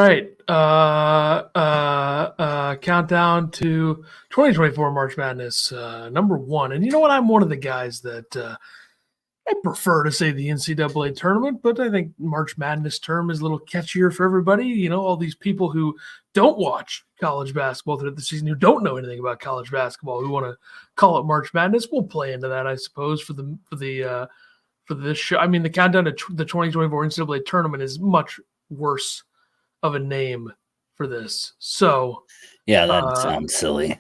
right. Countdown to 2024 March Madness, number one. And you know what? I'm one of the guys that I prefer to say the NCAA tournament, but I think March Madness term is a little catchier for everybody. You know, all these people who don't watch college basketball throughout the season, who don't know anything about college basketball, who want to call it March Madness. We'll play into that, I suppose, for this show. I mean, the countdown to the 2024 NCAA tournament is much worse of a name for this. So yeah, that sounds silly.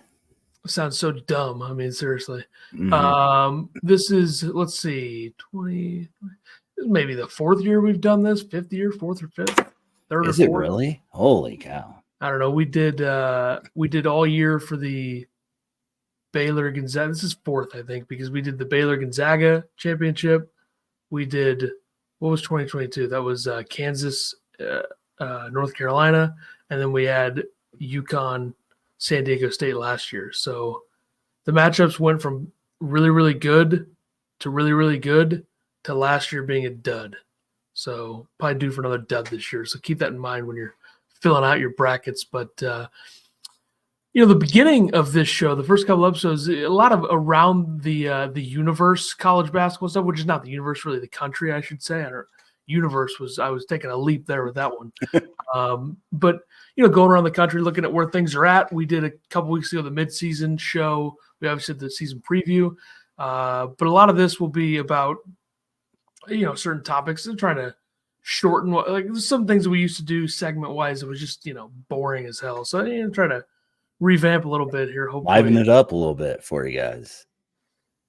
Sounds so dumb. I mean, seriously. Mm-hmm. This is, let's see, 20, maybe the fourth year we've done this, fifth year, fourth or fifth, third Is or it fourth. really? Holy cow. I don't know. We did all year for the Baylor Gonzaga. This is fourth, I think, because we did the Baylor Gonzaga championship. We did, what was 2022? That was Kansas, North Carolina. And then we had UConn, San Diego State last year. So the matchups went from really, really good to really, really good to last year being a dud. So probably due for another dud this year. So keep that in mind when you're filling out your brackets. But, you know, the beginning of this show, the first couple episodes, a lot of around the universe college basketball stuff, which is not the universe, really the country, I should say. I was taking a leap there with that one. But, you know, going around the country, looking at where things are at. We did a couple weeks ago the midseason show. We obviously did the season preview. But a lot of this will be about, you know, certain topics. They're trying to shorten, like some things that we used to do segment-wise. It was just, you know, boring as hell. So I'm trying to revamp a little bit here. Hopefully. Liven it up a little bit for you guys.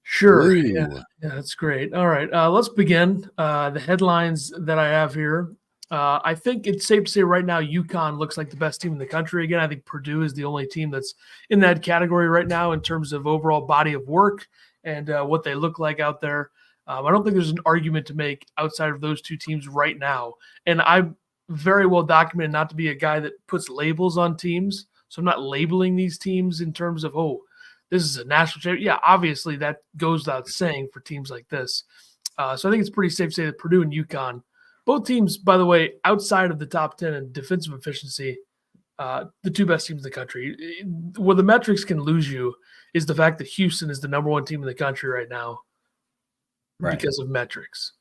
Sure. Yeah, that's great. All right. Let's begin. The headlines that I have here. I think it's safe to say right now UConn looks like the best team in the country. Again, I think Purdue is the only team that's in that category right now in terms of overall body of work and what they look like out there. I don't think there's an argument to make outside of those two teams right now. And I'm very well documented not to be a guy that puts labels on teams. So I'm not labeling these teams in terms of, oh, this is a national championship. Yeah, obviously that goes without saying for teams like this. So I think it's pretty safe to say that Purdue and UConn, both teams, by the way, outside of the top 10 in defensive efficiency, the two best teams in the country. Where the metrics can lose you is the fact that Houston is the number one team in the country right now because of metrics.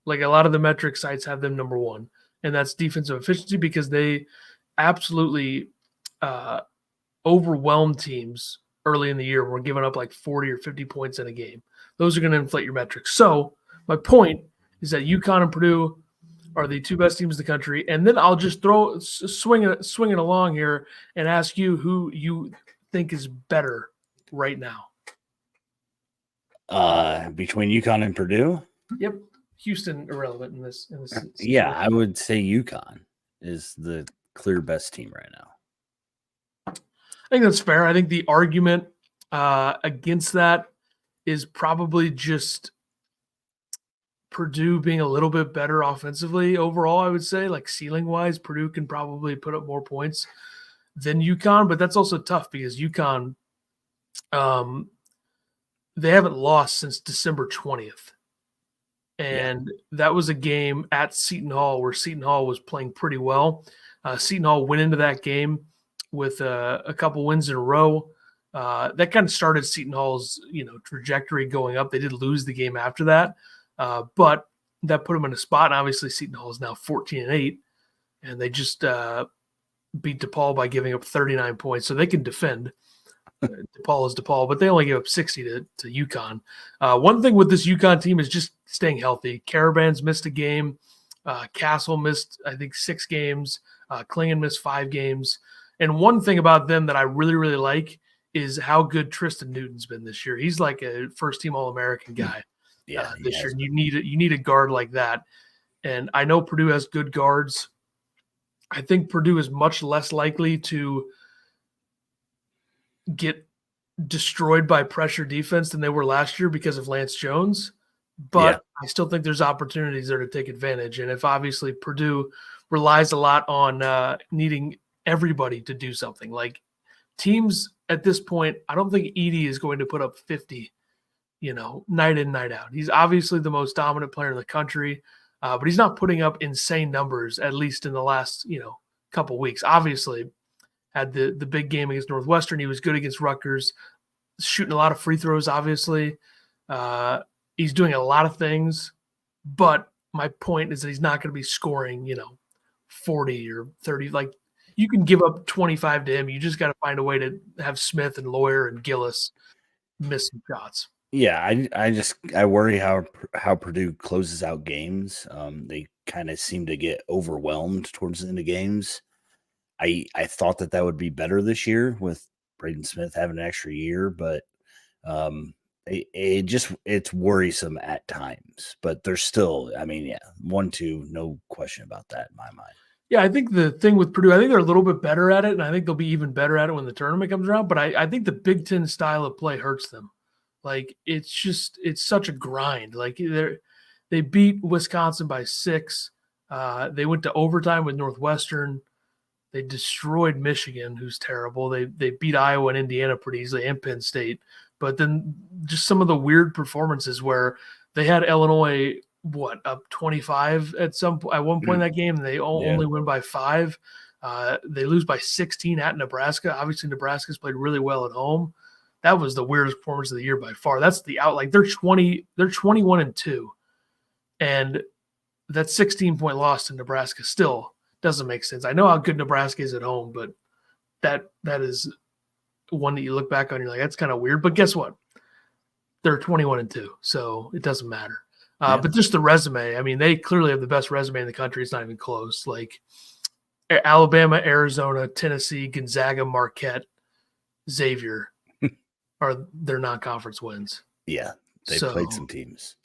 Like a lot of the metric sites have them number one, and that's defensive efficiency because they absolutely overwhelm teams early in the year. We're giving up like 40 or 50 points in a game. Those are going to inflate your metrics. So my point is that UConn and Purdue are the two best teams in the country. And then I'll just swing it along here and ask you who you think is better right now. Between UConn and Purdue? Yep. Houston irrelevant in this yeah, I would say UConn is the clear best team right now. I think that's fair. I think the argument against that is probably just Purdue being a little bit better offensively overall, I would say. Like ceiling-wise, Purdue can probably put up more points than UConn, but that's also tough because UConn, they haven't lost since December 20th. And that was a game at Seton Hall where Seton Hall was playing pretty well. Seton Hall went into that game with a couple wins in a row. That kind of started Seton Hall's, trajectory going up. They did lose the game after that, but that put them in a spot. And obviously, Seton Hall is now 14-8, and they just beat DePaul by giving up 39 points, so they can defend. DePaul is DePaul, but they only gave up 60 to UConn. One thing with this UConn team is just staying healthy. Caravan's missed a game. Castle missed, I think, 6 games. Klingon missed 5 games. And one thing about them that I really, really like is how good Tristan Newton's been this year. He's like a first-team All-American guy this year. And you need a guard like that. And I know Purdue has good guards. I think Purdue is much less likely to get destroyed by pressure defense than they were last year because of Lance Jones. But I still think there's opportunities there to take advantage. And if obviously Purdue relies a lot on needing everybody to do something, like teams at this point, I don't think Edey is going to put up 50, night in, night out. He's obviously the most dominant player in the country, but he's not putting up insane numbers, at least in the last, couple weeks. Obviously, had the big game against Northwestern. He was good against Rutgers, shooting a lot of free throws. Obviously, he's doing a lot of things, but my point is that he's not going to be scoring, 40 or 30. Like, you can give up 25 to him. You just got to find a way to have Smith and Lawyer and Gillis miss some shots. Yeah, I worry how Purdue closes out games. They kind of seem to get overwhelmed towards the end of games. I thought that would be better this year with Braden Smith having an extra year, but it's worrisome at times. But they're still, 1-2, no question about that in my mind. Yeah, I think the thing with Purdue, I think they're a little bit better at it, and I think they'll be even better at it when the tournament comes around. But I think the Big Ten style of play hurts them. Like, it's such a grind. Like, they beat Wisconsin by 6. They went to overtime with Northwestern. They destroyed Michigan, who's terrible. They beat Iowa and Indiana pretty easily, and Penn State. But then just some of the weird performances where they had Illinois up 25 at one point in that game, and they only win by 5. They lose by 16 at Nebraska. Obviously, Nebraska's played really well at home. That was the weirdest performance of the year by far. That's the out. Like, they're 21-2, and that 16-point loss to Nebraska still doesn't make sense. I know how good Nebraska is at home, but that is one that you look back on and you're like, that's kind of weird. But guess what? They're 21-2, so it doesn't matter. But just the resume, they clearly have the best resume in the country. It's not even close. Like, Alabama, Arizona, Tennessee, Gonzaga, Marquette, Xavier are their non-conference wins. Yeah, they played some teams.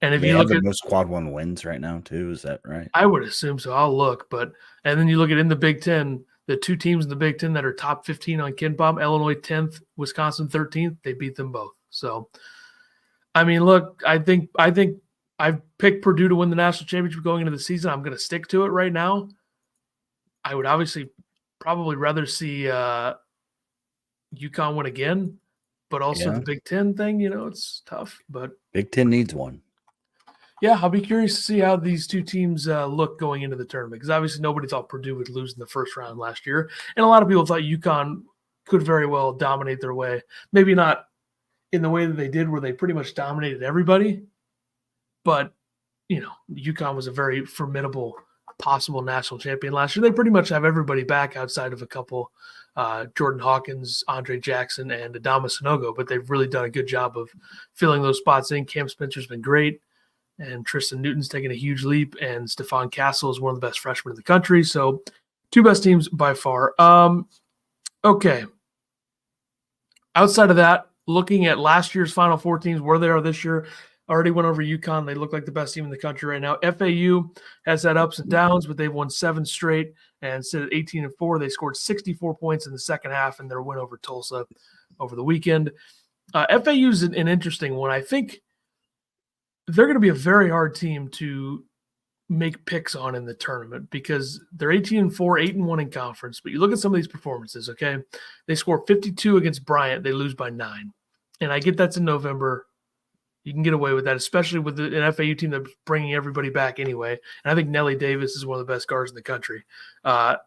And if they you have look the at most quad 1 wins right now too, is that right? I would assume so. I'll look, and then you look at in the Big Ten, the 2 teams in the Big Ten that are top 15 on KenPom, Illinois 10th, Wisconsin 13th. They beat them both. So, look, I think I've picked Purdue to win the national championship going into the season. I'm going to stick to it right now. I would obviously probably rather see UConn win again, but also the Big Ten thing, it's tough. But Big Ten needs one. Yeah, I'll be curious to see how these 2 teams look going into the tournament, because obviously nobody thought Purdue would lose in the first round last year, and a lot of people thought UConn could very well dominate their way. Maybe not in the way that they did, where they pretty much dominated everybody, but UConn was a very formidable possible national champion last year. They pretty much have everybody back outside of a couple, Jordan Hawkins, Andre Jackson, and Adama Sanogo, but they've really done a good job of filling those spots in. Cam Spencer's been great. And Tristan Newton's taking a huge leap, and Stephon Castle is one of the best freshmen in the country. So 2 best teams by far. Okay. Outside of that, looking at last year's Final Four teams, where they are this year, already went over UConn. They look like the best team in the country right now. FAU has had ups and downs, but they've won 7 straight and sit at 18-4. They scored 64 points in the second half in their win over Tulsa over the weekend. FAU is an interesting one. I think they're going to be a very hard team to make picks on in the tournament, because they're 18-4, 8-1 in conference. But you look at some of these performances, okay? They score 52 against Bryant. They lose by 9. And I get that's in November. You can get away with that, especially with an FAU team that's bringing everybody back anyway. And I think Nelly Davis is one of the best guards in the country.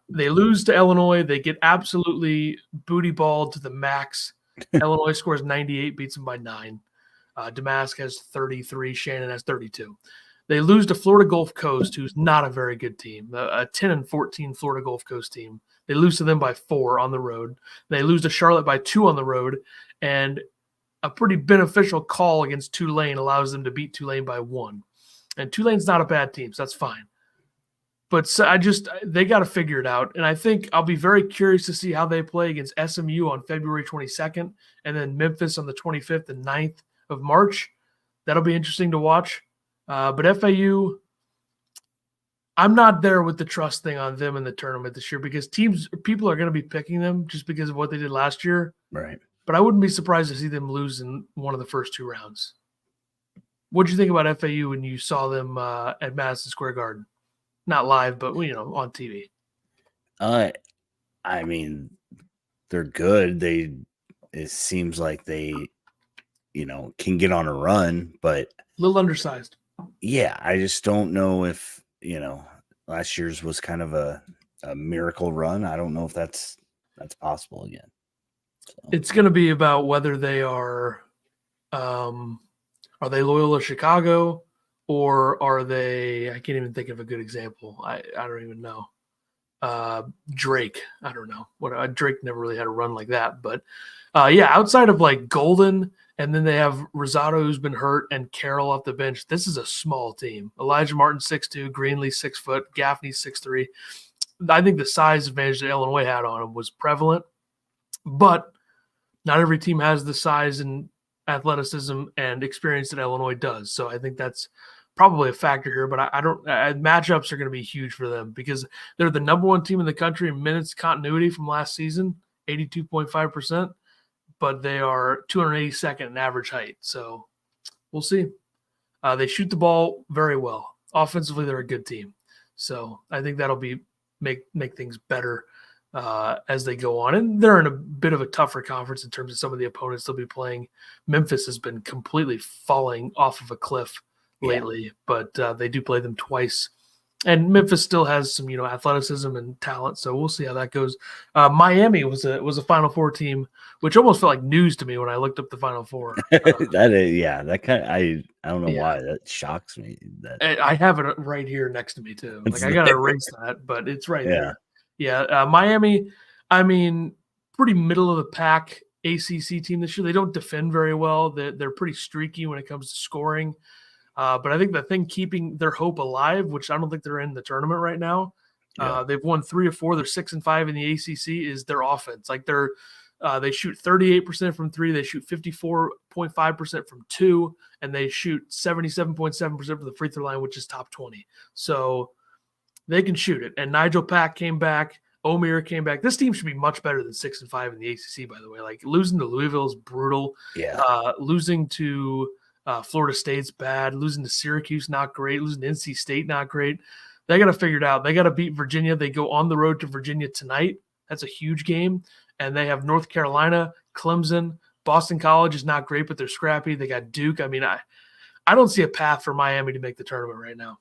They lose to Illinois. They get absolutely booty balled to the max. Illinois scores 98, beats them by 9. Damask has 33. Shannon has 32. They lose to Florida Gulf Coast, who's not a very good team, a 10-14 Florida Gulf Coast team. They lose to them by 4 on the road. They lose to Charlotte by 2 on the road, and a pretty beneficial call against Tulane allows them to beat Tulane by 1. And Tulane's not a bad team, so that's fine. But they got to figure it out. And I think I'll be very curious to see how they play against SMU on February 22nd, and then Memphis on the 25th and 9th of March. That'll be interesting to watch. But FAU, I'm not there with the trust thing on them in the tournament this year, because people are going to be picking them just because of what they did last year. Right. But I wouldn't be surprised to see them lose in one of the first 2 rounds. What did you think about FAU when you saw them at Madison Square Garden? Not live, but on TV. They're good. It seems like they can get on a run, but a little undersized. Yeah, I just don't know if, last year's was kind of a a miracle run. I don't know if that's possible again. So. It's going to be about whether they are they Loyola Chicago, or are they? I can't even think of a good example. I don't even know. Drake. I don't know. Drake never really had a run like that, but yeah, outside of like Golden, and then they have Rosado, who's been hurt, and Carroll off the bench. This is a small team. Elijah Martin 6'2", Greenlee 6 foot, Gaffney 6'3". I think the size advantage that Illinois had on him was prevalent, but not every team has the size and athleticism and experience that Illinois does. So I think that's probably a factor here, but I don't. Matchups are going to be huge for them because they're the number one team in the country in minutes continuity from last season, 82.5%, but they are 282nd in average height. So we'll see. They shoot the ball very well. Offensively, they're a good team. So I think that'll be make things better as they go on. And they're in a bit of a tougher conference in terms of some of the opponents they'll be playing. Memphis has been completely falling off of a cliff lately, but they do play them twice. And Memphis still has some, athleticism and talent, so we'll see how that goes. Miami was a Final Four team, which almost felt like news to me when I looked up the Final Four. That kind of, I don't know why that shocks me. That I have it right here next to me too. Like I gotta erase that, but it's right there. Yeah, Miami. I mean, pretty middle of the pack ACC team this year. They don't defend very well. They're pretty streaky when it comes to scoring. But I think the thing keeping their hope alive, which I don't think they're in the tournament right now, they've won 3 or 4. They're 6-5 in the ACC. Is their offense. Like they shoot 38% from 3. They shoot 54.5% from 2, and they shoot 77.7% from the free throw line, which is top 20. So they can shoot it. And Nigel Pack came back. Omier came back. This team should be much better than 6-5 in the ACC, by the way. Like losing to Louisville is brutal. Yeah. Losing to Florida State's bad. Losing to Syracuse, not great. Losing to NC State, not great. They got to figure it out. They got to beat Virginia. They go on the road to Virginia tonight. That's a huge game. And they have North Carolina, Clemson. Boston College is not great, but they're scrappy. They got Duke. I mean, I don't see a path for Miami to make the tournament right now.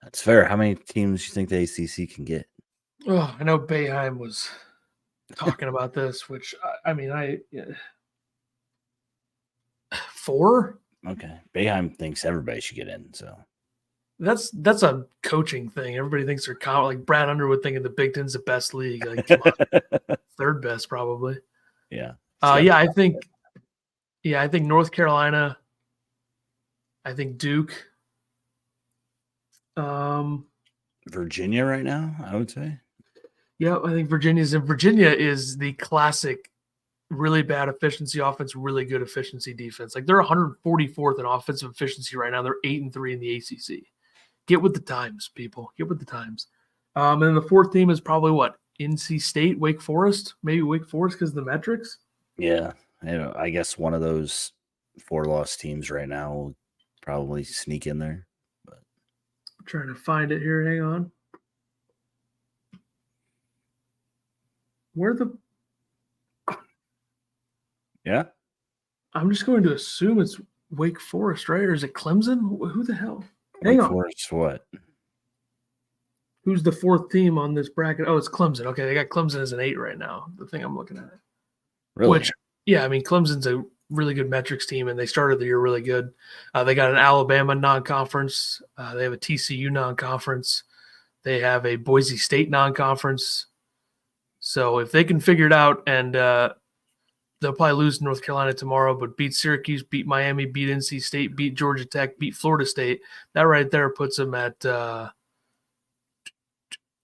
That's fair. How many teams do you think the ACC can get? Oh, I know Boeheim was talking about this, which I mean, 4. Okay, Boeheim thinks everybody should get in. So that's a coaching thing. Everybody thinks they're like Brad Underwood thinking the Big Ten's the best league. Like come on. Third best probably. Yeah. I think North Carolina. I think Duke. Virginia right now, I would say. Yeah, I think Virginia is the classic really bad efficiency offense, really good efficiency defense. Like they're 144th in offensive efficiency right now. They're 8-3 in the ACC. Get with the times, people. Get with the times. And then the fourth team is probably what? NC State, Wake Forest, maybe Wake Forest because of the metrics. Yeah, I guess one of those 4-loss teams right now will probably sneak in there. I'm trying to find it here. Hang on. Yeah. I'm just going to assume it's Wake Forest, right? Or is it Clemson? Who the hell? Hang Wake on. Forest, what? Who's the fourth team on this bracket? Oh, it's Clemson. Okay, they got Clemson as an 8 right now. The thing I'm looking at. Really? Which, yeah, I mean, Clemson's a really good metrics team, and they started the year really good. They got an Alabama non-conference. They have a TCU non-conference. They have a Boise State non-conference. So if they can figure it out, and they'll probably lose to North Carolina tomorrow, but beat Syracuse, beat Miami, beat NC State, beat Georgia Tech, beat Florida State, that right there puts them at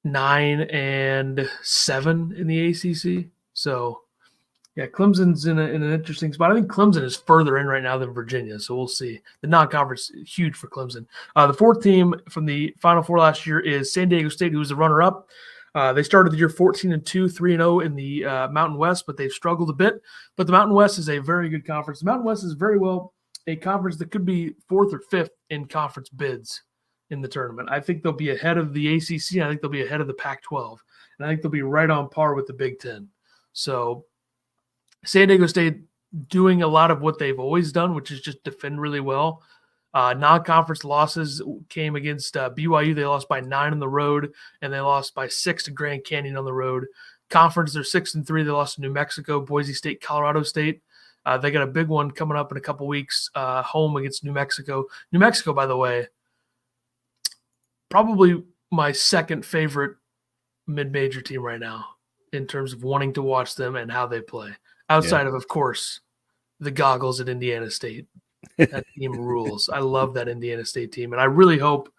9-7 in the ACC. So, yeah, Clemson's in an interesting spot. I think Clemson is further in right now than Virginia, so we'll see. The non-conference is huge for Clemson. The fourth team from the Final Four last year is San Diego State, who was the runner-up. They started the year 14-2, 3-0 in the Mountain West, but they've struggled a bit. But the Mountain West is a very good conference. The Mountain West is very well a conference that could be 4th or 5th in conference bids in the tournament. I think they'll be ahead of the ACC. I think they'll be ahead of the Pac-12. And I think they'll be right on par with the Big Ten. So San Diego State doing a lot of what they've always done, which is just defend really well. Non-conference losses came against BYU. They lost by 9 on the road, and they lost by 6 to Grand Canyon on the road. Conference, they're 6-3. They lost to New Mexico, Boise State, Colorado State. They got a big one coming up in a couple weeks, home against New Mexico. New Mexico, by the way, probably my second favorite mid-major team right now in terms of wanting to watch them and how they play. Outside of course, the goggles at Indiana State. That team rules. I love that Indiana State team, and I really hope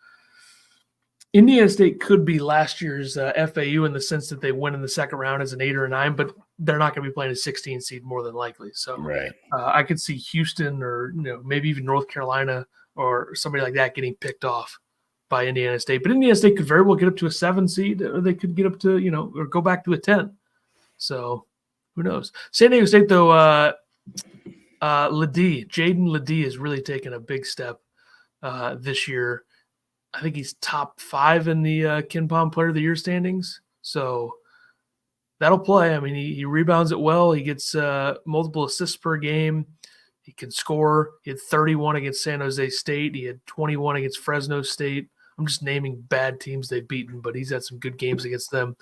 Indiana State could be last year's FAU in the sense that they win in the second round as an 8 or a 9, but they're not going to be playing a 16 seed more than likely. So Right. I could see Houston or maybe even North Carolina or somebody like that getting picked off by Indiana State. But Indiana State could very well get up to a 7 seed, or they could get up to, or go back to a 10. So who knows? San Diego State, though, Jaden Ledee has really taken a big step this year. I think he's top 5 in the KenPom Player of the Year standings. So that'll play. I mean, he rebounds it well. He gets multiple assists per game. He can score. He had 31 against San Jose State. He had 21 against Fresno State. I'm just naming bad teams they've beaten, but he's had some good games against them.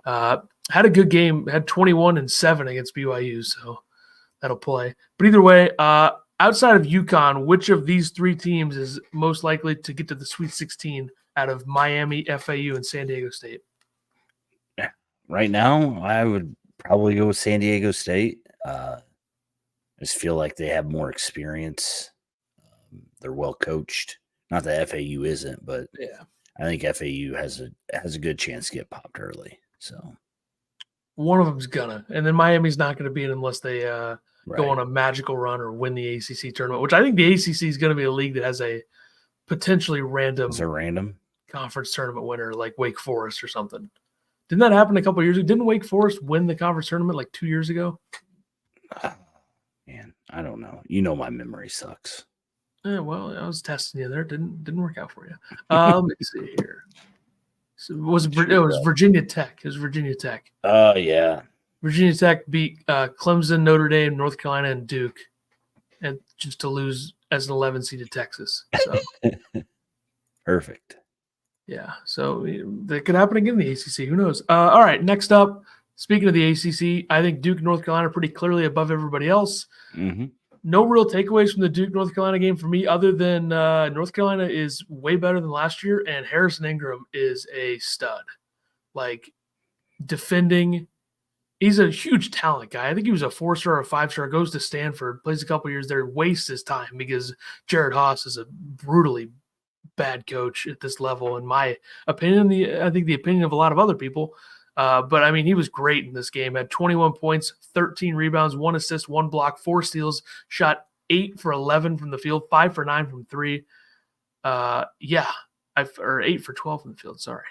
Had a good game. Had 21 and 7 against BYU. So that'll play. But either way, outside of UConn, which of these 3 teams is most likely to get to the Sweet 16 out of Miami, FAU, and San Diego State? Right now, I would probably go with San Diego State. I just feel like they have more experience. They're well coached. Not that FAU isn't, but yeah, I think FAU has a good chance to get popped early. So one of them's gonna, and then Miami's not going to be in unless they go on a magical run or win the ACC tournament, which I think the ACC is going to be a league that has a potentially random conference tournament winner like Wake Forest or something. Didn't that happen a couple of years ago? Didn't Wake Forest win the conference tournament like 2 years ago? Man, I don't know. My memory sucks. Yeah, well, I was testing you there. Didn't work out for you. Let me see here. So it was Virginia Tech. It was Virginia Tech. Oh, yeah. Virginia Tech beat Clemson, Notre Dame, North Carolina, and Duke, and just to lose as an 11 seed to Texas. So. Perfect. Yeah, so that could happen again in the ACC. Who knows? All right, next up, speaking of the ACC, I think Duke and North Carolina are pretty clearly above everybody else. Mm-hmm. No real takeaways from the Duke-North Carolina game for me other than North Carolina is way better than last year, and Harrison Ingram is a stud. Like, defending – he's a huge talent guy. I think he was a 4-star or a 5-star, goes to Stanford, plays a couple years there, wastes his time because Jared Haas is a brutally bad coach at this level, in my opinion. I think the opinion of a lot of other people. But, I mean, he was great in this game. Had 21 points, 13 rebounds, 1 assist, 1 block, 4 steals, shot 8 for 11 from the field, 5 for 9 from 3. Or 8 for 12 from the field, sorry.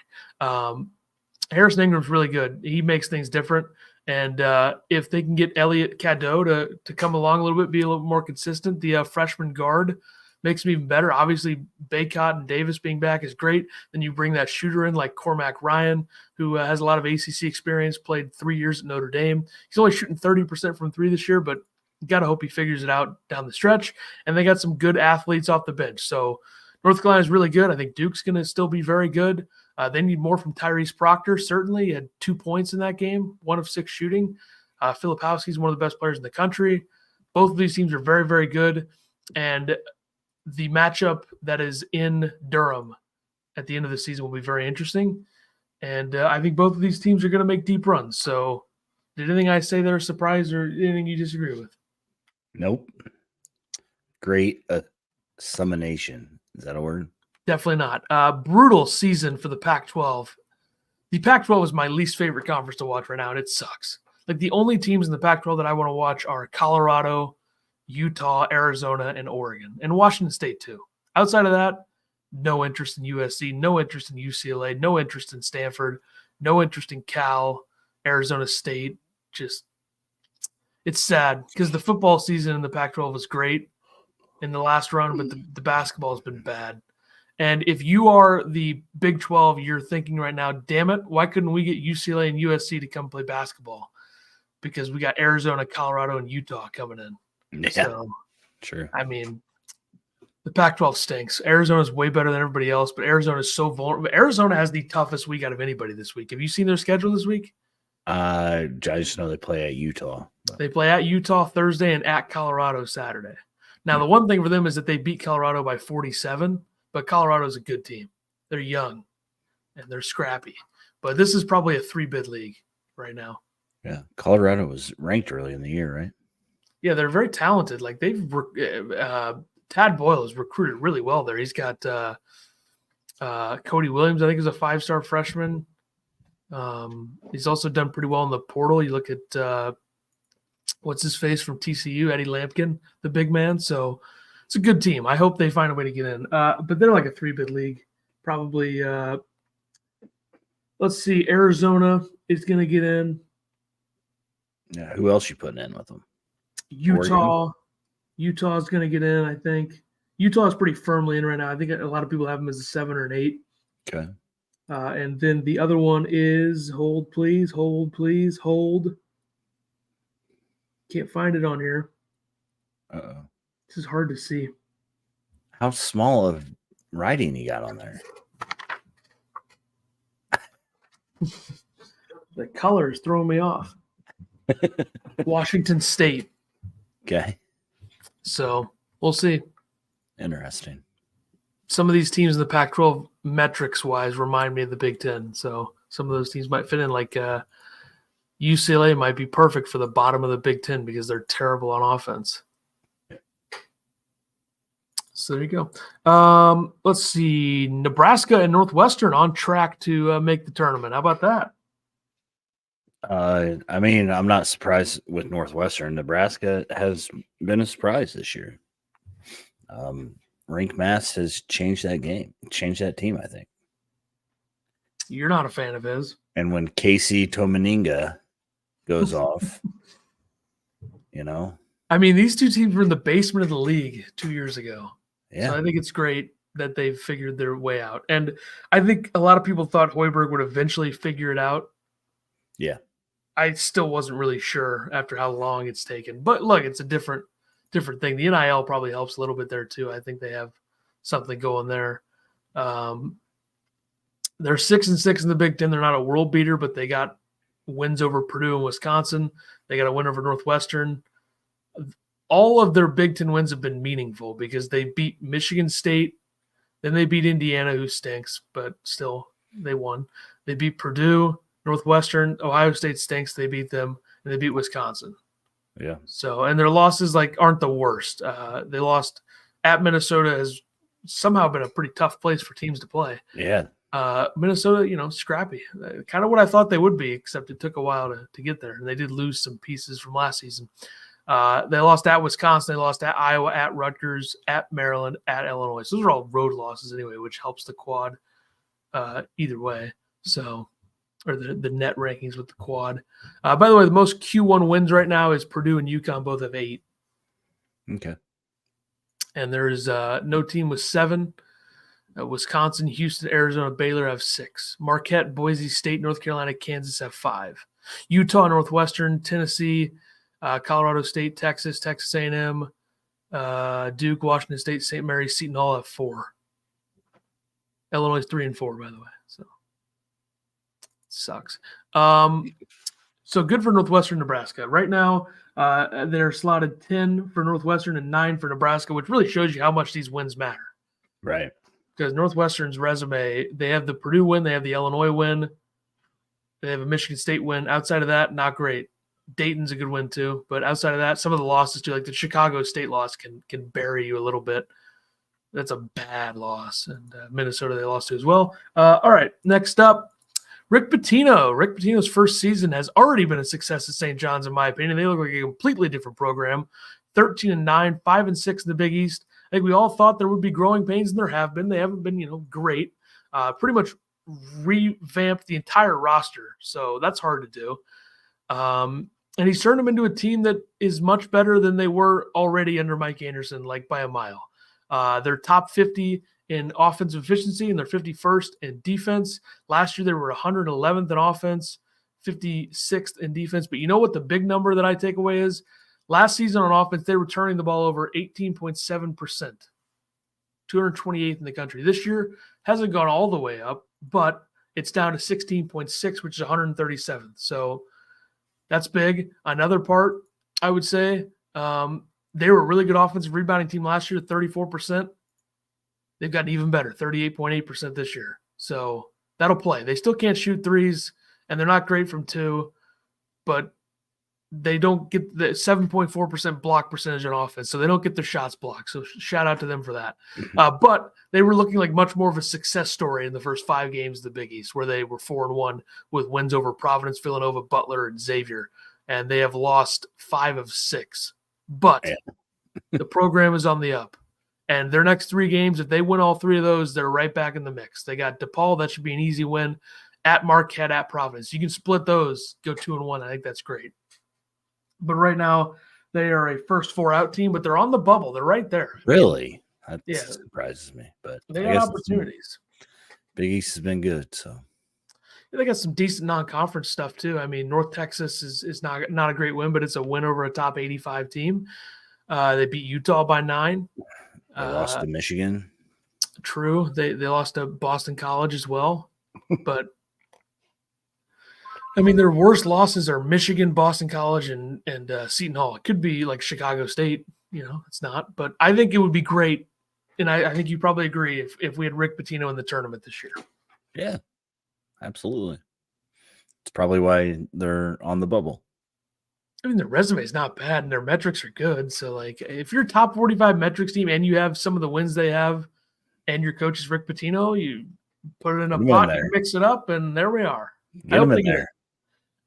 Harrison Ingram's really good. He makes things different. And if they can get Elliot Cadeau to come along a little bit, be a little more consistent, the freshman guard makes him even better. Obviously, Baycott and Davis being back is great. Then you bring that shooter in like Cormac Ryan, who has a lot of ACC experience, played 3 years at Notre Dame. He's only shooting 30% from 3 this year, but you got to hope he figures it out down the stretch. And they got some good athletes off the bench. So North Carolina is really good. I think Duke's going to still be very good. They need more from Tyrese Proctor. Certainly, he had 2 points in that game, 1 of 6 shooting. Filipowski's one of the best players in the country. Both of these teams are very, very good. And the matchup that is in Durham at the end of the season will be very interesting. And I think both of these teams are going to make deep runs. So did anything I say there surprise or anything you disagree with? Nope. Great summation. Is that a word? Definitely not. Brutal season for the Pac-12. The Pac-12 is my least favorite conference to watch right now, and it sucks. Like, the only teams in the Pac-12 that I want to watch are Colorado, Utah, Arizona, and Oregon, and Washington State too. Outside of that, no interest in USC, no interest in UCLA, no interest in Stanford, no interest in Cal, Arizona State. Just, it's sad because the football season in the Pac-12 was great in the last run, but the basketball has been bad. And if you are the Big 12, you're thinking right now, damn it, why couldn't we get UCLA and USC to come play basketball? Because we got Arizona, Colorado, and Utah coming in. Yeah, so, true. I mean, The Pac-12 stinks. Arizona's way better than everybody else, but Arizona is so vulnerable. Arizona has the toughest week out of anybody this week. Have you seen their schedule this week? I just know they play at Utah. They play at Utah Thursday and at Colorado Saturday. Now, the one thing for them is that they beat Colorado by 47, but Colorado's a good team. They're young and they're scrappy. But this is probably a 3-bid league right now. Yeah, Colorado was ranked early in the year, right? Yeah, they're very talented. Like Tad Boyle has recruited really well there. He's got Cody Williams, I think, is a 5-star freshman. He's also done pretty well in the portal. You look at what's his face from TCU, Eddie Lampkin, the big man. So it's a good team. I hope they find a way to get in. But they're like a 3-bid league. Probably, let's see, Arizona is going to get in. Yeah, who else you putting in with them? Utah. Utah is going to get in, I think. Utah is pretty firmly in right now. I think a lot of people have them as a 7 or an 8. Okay. And then the other one is hold, please. Can't find it on here. Uh-oh. This is hard to see. How small of writing you got on there? The color is throwing me off. Washington State. Okay. So we'll see. Interesting. Some of these teams in the Pac-12 metrics-wise remind me of the Big Ten. So some of those teams might fit in. Like UCLA might be perfect for the bottom of the Big Ten because they're terrible on offense. So there you go. Let's see. Nebraska and Northwestern on track to make the tournament. How about that? I mean, I'm not surprised with Northwestern. Nebraska has been a surprise this year. Rink Mass has changed that game, changed that team, I think. You're not a fan of his. And when Casey Tomaninga goes off, you know. I mean, these two teams were in the basement of the league 2 years ago. Yeah. So I think it's great that they've figured their way out. And I think a lot of people thought Hoiberg would eventually figure it out. Yeah. I still wasn't really sure after how long it's taken. But look, it's a different thing. The NIL probably helps a little bit there too. I think they have something going there. They're 6-6 in the Big Ten. They're not a world beater, but they got wins over Purdue and Wisconsin. They got a win over Northwestern. All of their Big Ten wins have been meaningful because they beat Michigan State, then they beat Indiana, who stinks, but still they won. They beat Purdue, Northwestern, Ohio State stinks. They beat them, and they beat Wisconsin. Yeah. So, and their losses aren't the worst. They lost at Minnesota, has somehow been a pretty tough place for teams to play. Yeah. Minnesota, scrappy. Kind of what I thought they would be, except it took a while to get there. And they did lose some pieces from last season. They lost at Wisconsin. They lost at Iowa, at Rutgers, at Maryland, at Illinois. So those are all road losses anyway, which helps the quad either way. So, or the net rankings with the quad. By the way, the most Q1 wins right now is Purdue and UConn both have 8. Okay. And there's no team with 7. Wisconsin, Houston, Arizona, Baylor have 6. Marquette, Boise State, North Carolina, Kansas have 5. Utah, Northwestern, Tennessee, Colorado State, Texas, Texas A&M, Duke, Washington State, St. Mary's, Seton Hall have 4. Illinois is 3 and 4, by the way. So sucks. So good for Northwestern, Nebraska. Right now, they're slotted 10 for Northwestern and 9 for Nebraska, which really shows you how much these wins matter. Right. Because Northwestern's resume, they have the Purdue win, they have the Illinois win, they have a Michigan State win. Outside of that, not great. Dayton's a good win too, but outside of that, some of the losses too, like the Chicago State loss can bury you a little bit. That's a bad loss. And Minnesota they lost to as well. All right, next up, Rick Pitino. Rick Pitino's first season has already been a success at St. John's, in my opinion. They look like a completely different program. 13-9, 5-6 in the Big East. I think we all thought there would be growing pains, and there have been. They haven't been, great. Pretty much revamped the entire roster, so that's hard to do. And he's turned them into a team that is much better than they were already under Mike Anderson, like by a mile. They're top 50 in offensive efficiency, and they're 51st in defense. Last year, they were 111th in offense, 56th in defense. But you know what the big number that I take away is? Last season on offense, they were turning the ball over 18.7%. 228th in the country. This year hasn't gone all the way up, but it's down to 16.6, which is 137th. So that's big. Another part, I would say, they were a really good offensive rebounding team last year, 34%. They've gotten even better, 38.8% this year. So that'll play. They still can't shoot threes, and they're not great from two, but they don't get the 7.4% block percentage on offense, so they don't get their shots blocked. So shout out to them for that. But they were looking like much more of a success story in the first 5 games of the Big East, where they were 4-1 with wins over Providence, Villanova, Butler, and Xavier, and they have lost 5 of 6. But the program is on the up, and their next 3 games, if they win all 3 of those, they're right back in the mix. They got DePaul, that should be an easy win. At Marquette, at Providence, you can split those, go 2-1. I think that's great. But right now, they are a first 4 out team, but they're on the bubble. They're right there. Really? That Yeah. surprises me. But They I got guess opportunities. Big East has been good. So They got some decent non-conference stuff too. I mean, North Texas is not a great win, but it's a win over a top 85 team. They beat Utah by 9. they lost to Michigan. True. They lost to Boston College as well. But I mean, their worst losses are Michigan, Boston College, and Seton Hall. It could be like Chicago State. It's not. But I think it would be great, and I think you probably agree, if we had Rick Pitino in the tournament this year. Yeah, absolutely. It's probably why they're on the bubble. I mean, their resume is not bad, and their metrics are good. So, like, if you're a top 45 metrics team and you have some of the wins they have, and your coach is Rick Pitino, you put it in a pot, you mix it up, and there we are. Get them in there.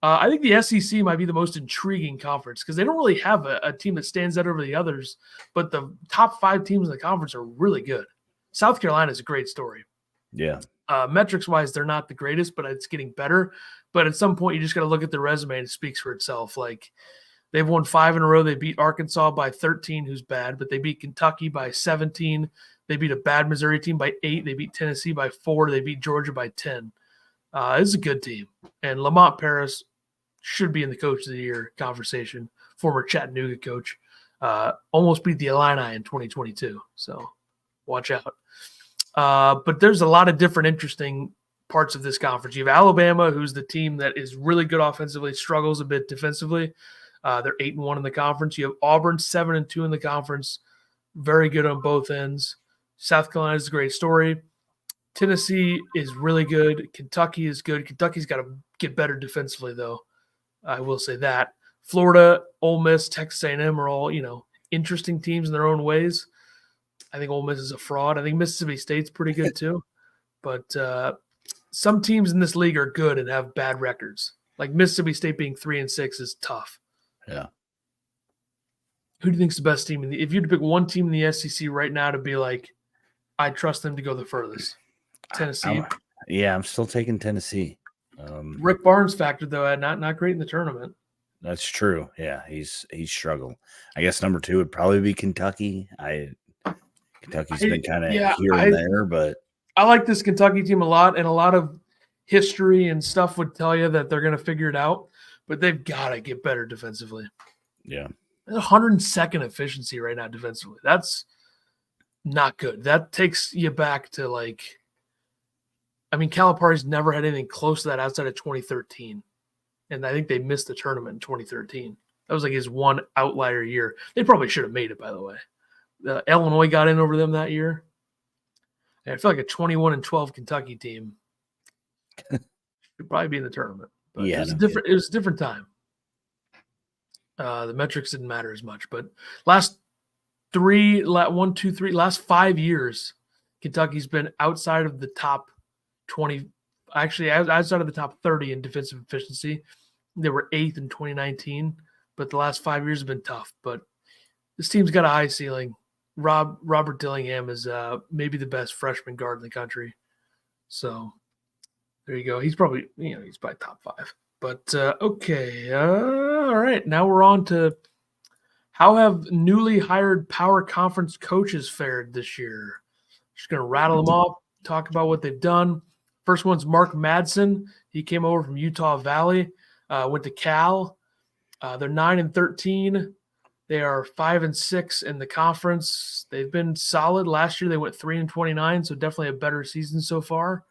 I think the SEC might be the most intriguing conference because they don't really have a team that stands out over the others, but the top 5 teams in the conference are really good. South Carolina is a great story. Yeah. Metrics-wise, they're not the greatest, but it's getting better. But at some point, you just got to look at the resume and it speaks for itself. Like, they've won 5 in a row. They beat Arkansas by 13, who's bad, but they beat Kentucky by 17. They beat a bad Missouri team by 8. They beat Tennessee by 4. They beat Georgia by 10. It's a good team. And Lamont Paris should be in the Coach of the Year conversation. Former Chattanooga coach. Almost beat the Illini in 2022. So watch out. But there's a lot of different interesting parts of this conference. You have Alabama, who's the team that is really good offensively, struggles a bit defensively. They're 8-1 in the conference. You have Auburn, 7-2 in the conference. Very good on both ends. South Carolina is a great story. Tennessee is really good. Kentucky is good. Kentucky's got to get better defensively, though. I will say that. Florida, Ole Miss, Texas A&M are all, interesting teams in their own ways. I think Ole Miss is a fraud. I think Mississippi State's pretty good too. But some teams in this league are good and have bad records. Like Mississippi State being 3-6 is tough. Yeah. Who do you think's the best team? If you had to pick one team in the SEC right now to be like, I trust them to go the furthest. Tennessee. I'm still taking Tennessee. Rick Barnes factor though, not great in the tournament. That's true. Yeah, he's struggled. I guess number 2 would probably be Kentucky. Kentucky's been kind of here and there, but I like this Kentucky team a lot, and a lot of history and stuff would tell you that they're going to figure it out, but they've got to get better defensively. Yeah. 102nd efficiency right now defensively. That's not good. That takes you back to Calipari's never had anything close to that outside of 2013. And I think they missed the tournament in 2013. That was like his one outlier year. They probably should have made it, by the way. Illinois got in over them that year. And I feel like a 21-12 Kentucky team should probably be in the tournament. But it was a different time. The metrics didn't matter as much. But last 5 years, Kentucky's been outside of the top 20, actually outside of the top 30 in defensive efficiency. They were 8th in 2019, but the last 5 years have been tough. But this team's got a high ceiling. Robert Dillingham is maybe the best freshman guard in the country. So there you go. He's probably, he's probably top 5. But okay. All right. Now we're on to how have newly hired power conference coaches fared this year. Just going to rattle them off, talk about what they've done. First one's Mark Madsen. He came over from Utah Valley, went to Cal. They're 9-13. They They are 5-6 in the conference. They've been solid. Last year they went 3-29, so definitely a better season so far.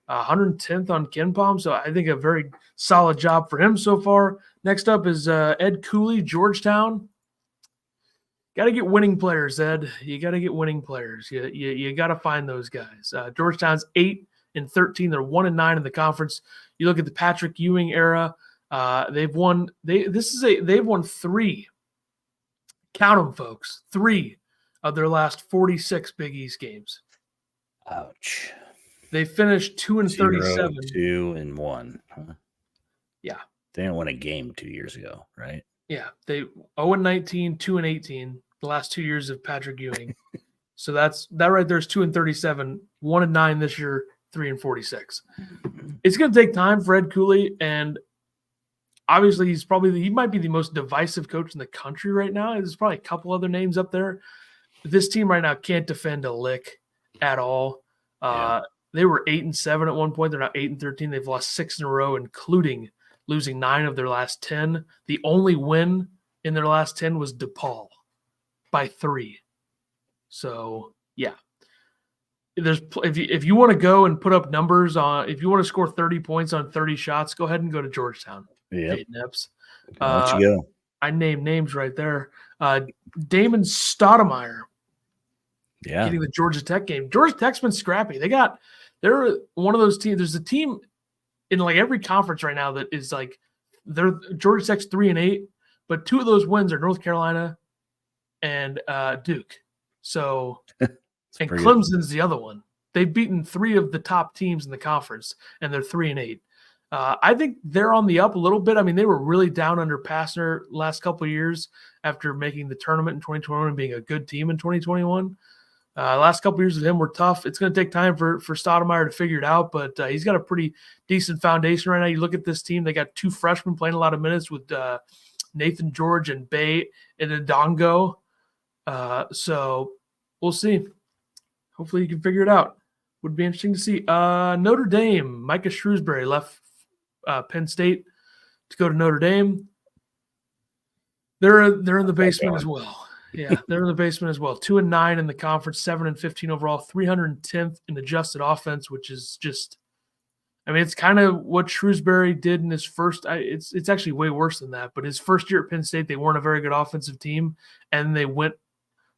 110th on KenPom, so I think a very solid job for him so far. Next up is Ed Cooley, Georgetown. Got to get winning players, Ed. You got to get winning players. You got to find those guys. Georgetown's 8-13. They're 1-9 in the conference. You look at the Patrick Ewing era. They've won. They've won 3. Count them, folks. 3 of their last 46 Big East games. Ouch. They finished 2-37. 2-1. Huh? Yeah. They didn't win a game 2 years ago, right? Yeah. They 0-19, 2-18, the last 2 years of Patrick Ewing. So that right there is 2-37, 1-9 this year, 3-46. It's going to take time for Ed Cooley, and obviously he might be the most divisive coach in the country right now. There's probably a couple other names up there. This team right now can't defend a lick at all. They were 8-7 at one point. They're now 8-13. They've lost 6 in a row, including losing 9 of their last 10. The only win in their last 10 was DePaul by 3. So yeah, if you want to go and put up numbers on, if you want to score 30 points on 30 shots, go ahead and go to Georgetown. Yeah, Nips. I'll let you go. I named names right there. Damon Stoudemire. Yeah, getting the Georgia Tech game. Georgia Tech's been scrappy. They're one of those teams. There's a team in like every conference right now that is like Georgia Tech's 3-8, but 2 of those wins are North Carolina and Duke. So and Clemson's the other one. They've beaten 3 of the top teams in the conference, and they're 3-8. I think they're on the up a little bit. I mean, they were really down under Pastner last couple of years after making the tournament in 2021 and being a good team in 2021. Last couple of years with him were tough. It's going to take time for Stoudemire to figure it out, but he's got a pretty decent foundation right now. You look at this team; they got 2 freshmen playing a lot of minutes with Nathan George and Bay and Ndongo. So we'll see. Hopefully, you can figure it out. Would be interesting to see. Notre Dame, Micah Shrewsbury left Penn State to go to Notre Dame. They're in the basement as well. Yeah, they're in the basement as well. 2-9 in the conference, 7-15 overall, 310th in adjusted offense, which is just, I mean, it's kind of what Shrewsbury did in his first. It's actually way worse than that. But his first year at Penn State, they weren't a very good offensive team, and they went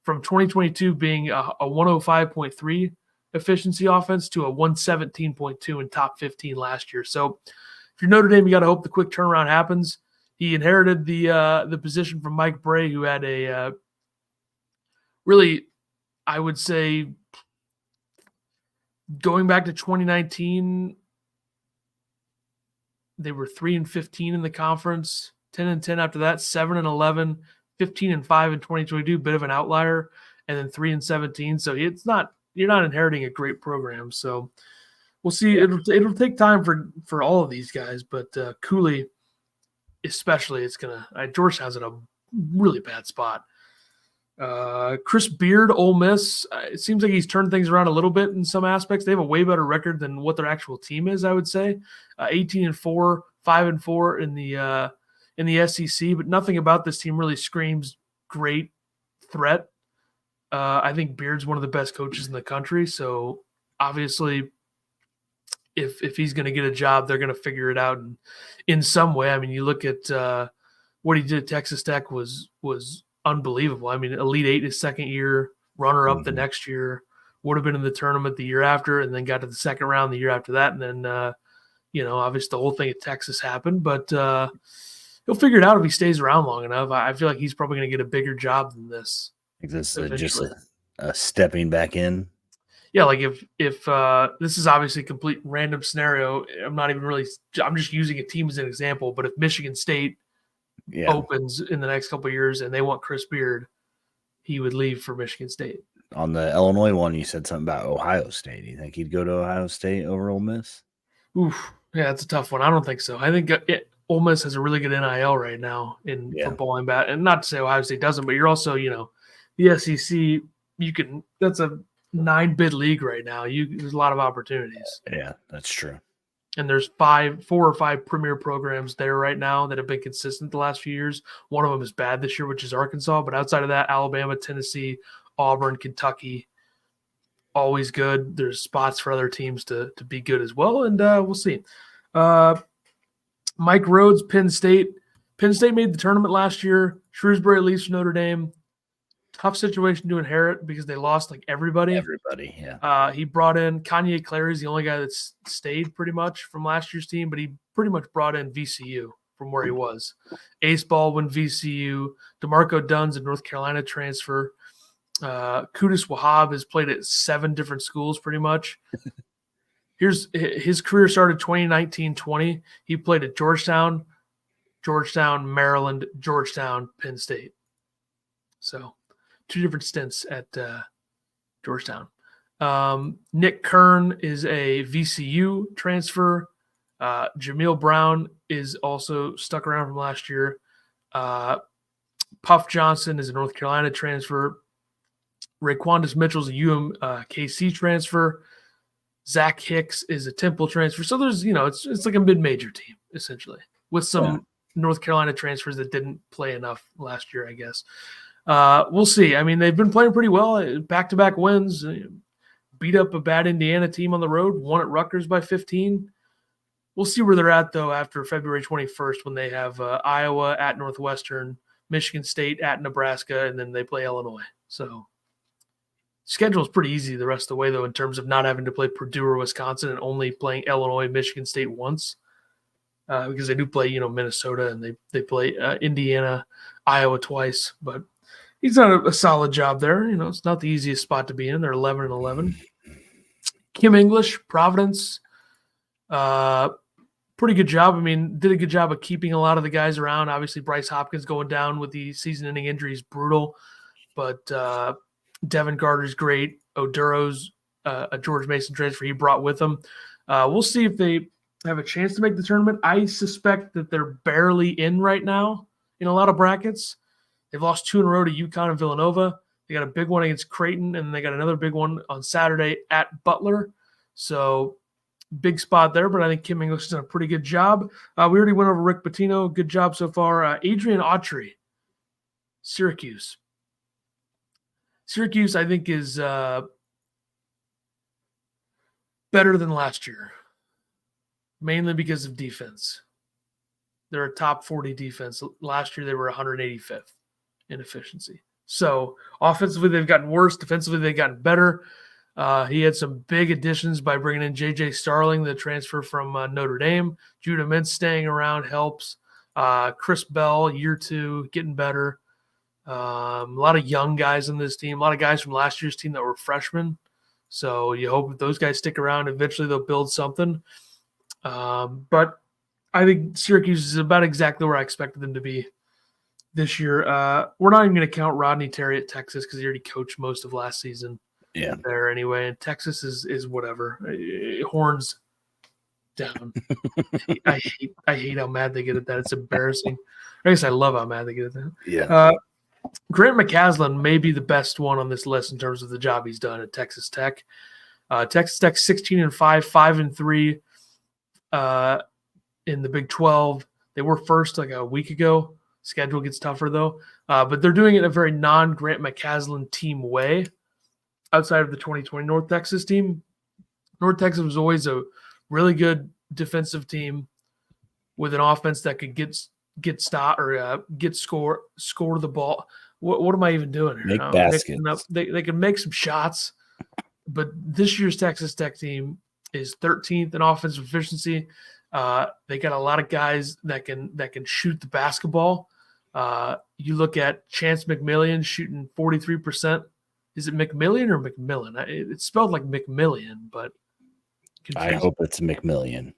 from 2022 being a 105.3 efficiency offense to a 117.2 in top 15 last year. So if you're Notre Dame, you got to hope the quick turnaround happens. He inherited the position from Mike Bray, who had a really, I would say, going back to 2019, they were 3-15 in the conference, 10-10 after that, 7-11, 15-5 in 2022, bit of an outlier, and then 3-17. So you're not inheriting a great program. So we'll see. It'll take time for all of these guys, but Cooley, especially, Georgetown's in a really bad spot. Chris Beard, Ole Miss. It seems like he's turned things around a little bit in some aspects. They have a way better record than what their actual team is, I would say. 18-4, 5-4 in the SEC, but nothing about this team really screams great threat. I think Beard's one of the best coaches in the country, so obviously, if he's going to get a job, they're going to figure it out in some way. I mean, you look at what he did at Texas Tech was unbelievable. I mean, Elite 8 his second year, runner-up the next year, would have been in the tournament the year after, and then got to the second round the year after that. And then, obviously the whole thing at Texas happened. But he'll figure it out if he stays around long enough. I feel like he's probably going to get a bigger job than this. Is this just a stepping back in? Yeah, like if this is obviously a complete random scenario. I'm just using a team as an example. But if Michigan State opens in the next couple of years and they want Chris Beard, he would leave for Michigan State. On the Illinois one, you said something about Ohio State. Do you think he'd go to Ohio State over Ole Miss? Oof, yeah, that's a tough one. I don't think so. I think Ole Miss has a really good NIL right now in football and bat. And not to say Ohio State doesn't, but you're also, the SEC. That's a 9-bid league right now. There's a lot of opportunities. Yeah, that's true. And there's 4 or 5 premier programs there right now that have been consistent the last few years. One of them is bad this year, which is Arkansas. But outside of that, Alabama, Tennessee, Auburn, Kentucky, always good. There's spots for other teams to be good as well, and we'll see. Mike Rhodes, Penn State. Penn State made the tournament last year. Shrewsbury leaves Notre Dame. Tough situation to inherit because they lost like everybody. Yeah. He brought in Kanye Clary is the only guy that's stayed pretty much from last year's team, but he pretty much brought in VCU from where he was. Ace Baldwin, VCU. DeMarco Dunn's a North Carolina transfer. Qudus Wahab has played at 7 different schools pretty much. His career started 2019-20. He played at Georgetown, Maryland, Georgetown, Penn State. So 2 different stints at Georgetown. Nick Kern is a VCU transfer. Jameel Brown is also stuck around from last year. Puff Johnson is a North Carolina transfer. Raquandis Mitchell is a UMKC transfer. Zach Hicks is a Temple transfer. So there's, it's like a mid-major team, essentially, with some North Carolina transfers that didn't play enough last year, I guess. We'll see. I mean, they've been playing pretty well. Back-to-back wins. Beat up a bad Indiana team on the road. Won at Rutgers by 15. We'll see where they're at, though, after February 21st when they have Iowa at Northwestern, Michigan State at Nebraska, and then they play Illinois. So schedule is pretty easy the rest of the way, though, in terms of not having to play Purdue or Wisconsin and only playing Illinois, Michigan State once, because they do play, Minnesota, and they play Indiana, Iowa twice. But he's done a solid job there. It's not the easiest spot to be in. They're 11-11. Kim English, Providence, pretty good job. I mean, did a good job of keeping a lot of the guys around. Obviously, Bryce Hopkins going down with the season-ending injury is brutal, but Devin Carter's great. Oduro's a George Mason transfer he brought with him. We'll see if they have a chance to make the tournament. I suspect that they're barely in right now in a lot of brackets. They've lost 2 in a row to UConn and Villanova. They got a big one against Creighton, and they got another big one on Saturday at Butler. So big spot there, but I think Kim English has done a pretty good job. We already went over Rick Pitino. Good job so far. Adrian Autry, Syracuse. Syracuse, I think, is better than last year, mainly because of defense. They're a top 40 defense. Last year, they were 185th in efficiency. So offensively, they've gotten worse. Defensively, they've gotten better. He had some big additions by bringing in J.J. Starling, the transfer from Notre Dame. Judah Mintz staying around helps. Chris Bell, year 2, getting better. A lot of young guys in this team, a lot of guys from last year's team that were freshmen. So you hope if those guys stick around, eventually they'll build something. But I think Syracuse is about exactly where I expected them to be this year. We're not even going to count Rodney Terry at Texas because he already coached most of last season there anyway. And Texas is whatever. Horns down. I hate how mad they get at that. It's embarrassing. I guess I love how mad they get at that. Yeah. Grant McCasland may be the best one on this list in terms of the job he's done at Texas Tech. Texas Tech 16-5, 5-3 in the Big 12. They were first like a week ago. Schedule gets tougher though, but they're doing it in a very non-Grant McCasland team way. Outside of the 2020 North Texas team, North Texas was always a really good defensive team with an offense that could get stop or score the ball. What am I even doing here? Make baskets. They can make some shots, but this year's Texas Tech team is 13th in offensive efficiency. They got a lot of guys that can shoot the basketball. You look at Chance McMillian shooting 43%. Is it McMillian or McMillan? It's spelled like McMillian, but confusing. I hope it's McMillian.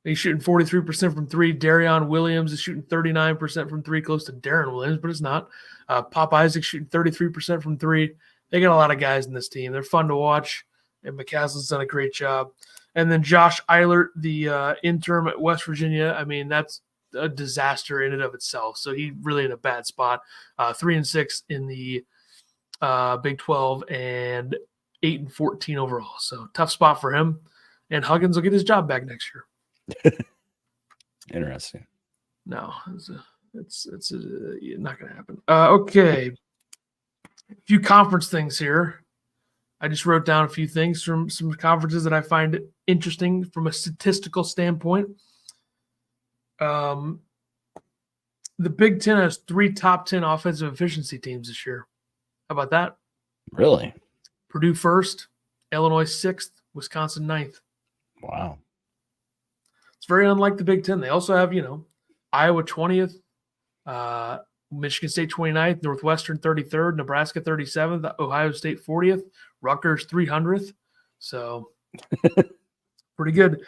He's shooting 43% from 3. Darion Williams is shooting 39% from 3, close to Darren Williams, but it's not. Pop Isaac shooting 33% from 3. They got a lot of guys in this team. They're fun to watch, and McCasland's done a great job. And then Josh Eilert, the interim at West Virginia, I mean, that's a disaster in and of itself. So he's really in a bad spot. 3-6 in the Big 12 and 8-14 overall. So tough spot for him. and Huggins will get his job back next year. Interesting. No, it's not going to happen. Okay, a few conference things here. I just wrote down a few things from some conferences that I find interesting from a statistical standpoint. The Big Ten has 3 top 10 offensive efficiency teams this year. How about that? Really? Purdue first, Illinois 6th, Wisconsin 9th. Wow. It's very unlike the Big Ten. They also have, Iowa 20th, Michigan State 29th, Northwestern 33rd, Nebraska 37th, Ohio State 40th, Rutgers 300th. So pretty good.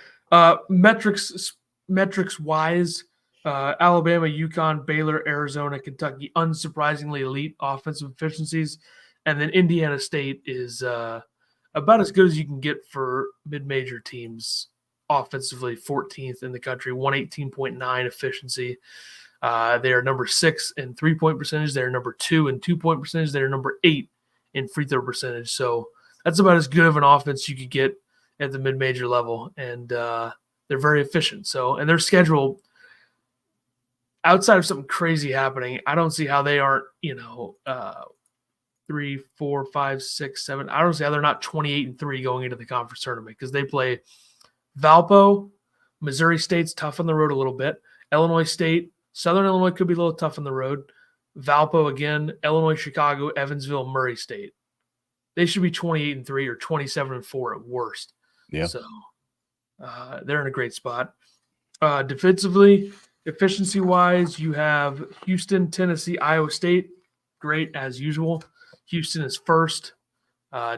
Metrics wise, Alabama, UConn, Baylor, Arizona, Kentucky, unsurprisingly elite offensive efficiencies. And then Indiana State is about as good as you can get for mid-major teams offensively, 14th in the country, 118.9 efficiency. They are number 6 in three-point percentage. They're number 2 in two-point percentage. They're number 8 in free throw percentage. So that's about as good of an offense you could get at the mid-major level. And they're very efficient. So, and their schedule, outside of something crazy happening, I don't see how they aren't, 3, 4, 5, 6, 7. I don't see how they're not 28-3 going into the conference tournament, because they play Valpo, Missouri State's tough on the road a little bit, Illinois State, Southern Illinois could be a little tough on the road, Valpo again, Illinois, Chicago, Evansville, Murray State. They should be 28-3 or 27-4 at worst. Yeah. So they're in a great spot. Defensively, efficiency-wise, you have Houston, Tennessee, Iowa State. Great as usual. Houston is first.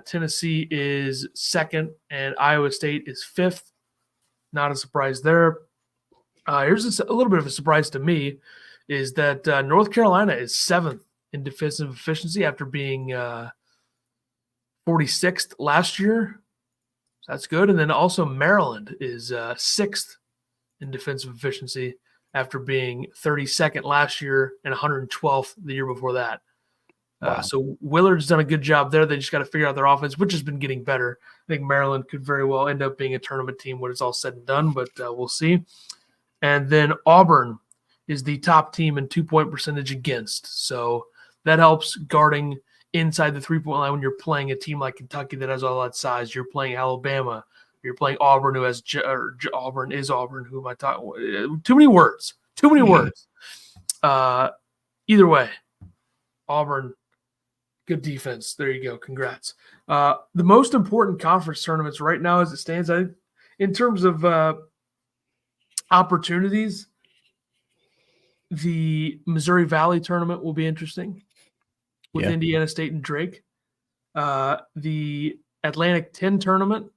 Tennessee is second, and Iowa State is fifth. Not a surprise there. Here's a little bit of a surprise to me, is that North Carolina is seventh in defensive efficiency after being 46th last year. So that's good. And then also Maryland is sixth in defensive efficiency after being 32nd last year and 112th the year before that. Wow. So Willard's done a good job there. They just got to figure out their offense, which has been getting better. I think Maryland could very well end up being a tournament team when it's all said and done, but we'll see. And then Auburn is the top team in two-point percentage against. So that helps guarding inside the three-point line when you're playing a team like Kentucky that has all that size. You're playing Alabama. You're playing Auburn, who has Auburn is Auburn. Who am I talking? Too many words. Either way, Auburn, good defense. There you go. Congrats. The most important conference tournaments right now, as it stands, in terms of opportunities, the Missouri Valley tournament will be interesting with Indiana State and Drake. The Atlantic 10 tournament,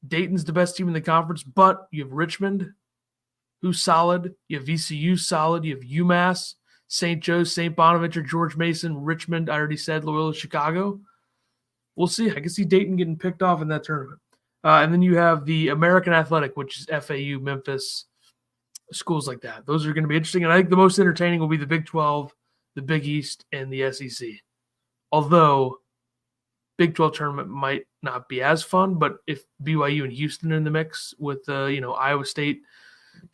Dayton's the best team in the conference, but you have Richmond, who's solid. You have VCU solid. You have UMass, St. Joe's, St. Bonaventure, George Mason, Richmond. I already said Loyola, Chicago. We'll see. I can see Dayton getting picked off in that tournament. And then you have the American Athletic, which is FAU, Memphis, schools like that. Those are going to be interesting. And I think the most entertaining will be the Big 12, the Big East, and the SEC. Although Big 12 tournament might not be as fun, but if BYU and Houston are in the mix with Iowa State,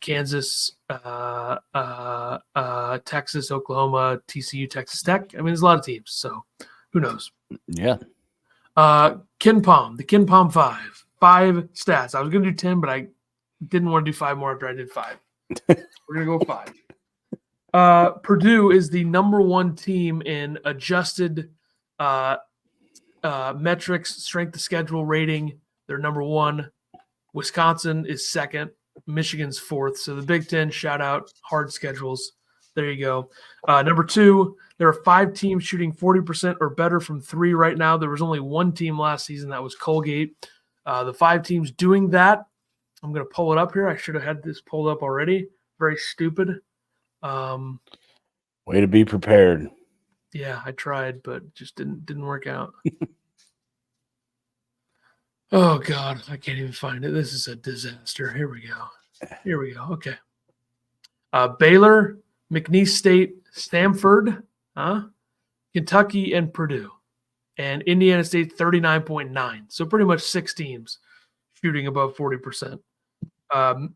Kansas, Texas, Oklahoma, TCU, Texas Tech. I mean, there's a lot of teams, so who knows? Yeah. Ken Palm, the Ken Palm 5 stats. I was going to do 10, but I didn't want to do 5 more after I did 5. We're going to go 5. Purdue is the number 1 team in adjusted metrics, strength of schedule rating. They're number 1. Wisconsin is second. Michigan's fourth. So the Big Ten, shout out, hard schedules. There you go. Number 2, there are 5 teams shooting 40% or better from 3 right now. There was only 1 team last season. That was Colgate. The 5 teams doing that, I'm going to pull it up here. I should have had this pulled up already. Very stupid. Way to be prepared. Yeah, I tried, but it just didn't work out. Oh, God, I can't even find it. This is a disaster. Here we go. Okay. Baylor, McNeese State, Stanford, Kentucky, and Purdue. And Indiana State, 39.9. So pretty much 6 teams shooting above 40%.